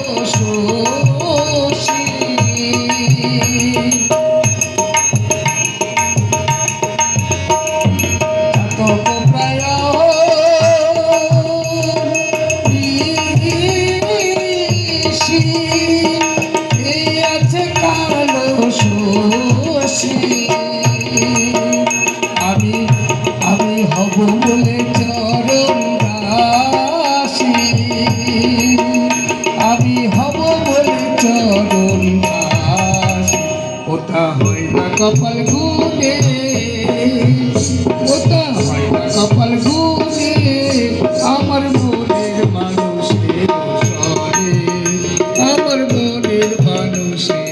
শশী চাতক প্রায় ঋষি এই আছে কালো শশী আমি হব বলে চরণ দাসী আমি হব বলে চরণ দাসী ওটা হয় না কপাল গুনে ওটা হয় না কপাল গুনে আমার মনের মানুষের স্বরে আমার মনের মানুষের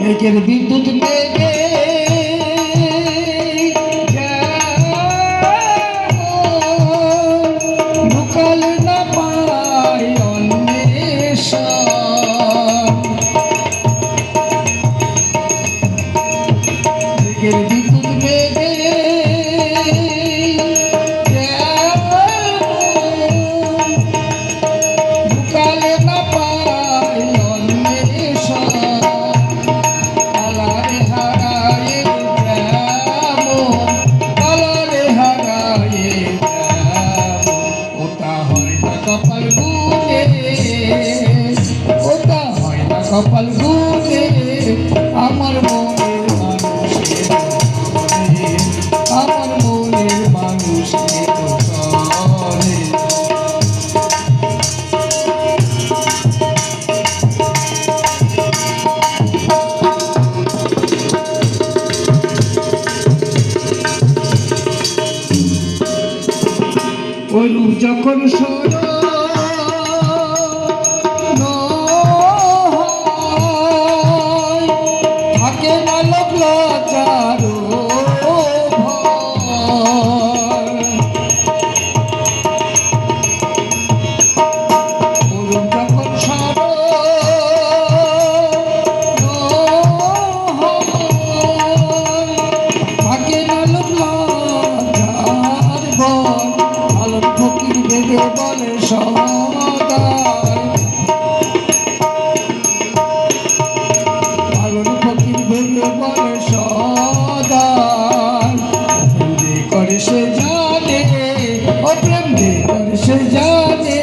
মেঘের বিদ্যুৎ মেঘে ঢুকাল না পায় অন্বেষণ মেঘের বিদ্যুৎ মেঘে ঢুকাল না পায় অন্বেষণ কপাল গুনে ওটা হয় না কপাল গুনে আমার মনের মানুষের আমার মনের মানুষের তরে ওরু যখন সর থাকে না লোক লজ্জার ওরু যখন সর থাকে না লোক লজ্জার ভয় আলোর ফকির ভেবে বলে সদাই আলোর ফকির ভেবে বলে সদাই প্রেম করে সে জানে ও প্রেম করে সে জানে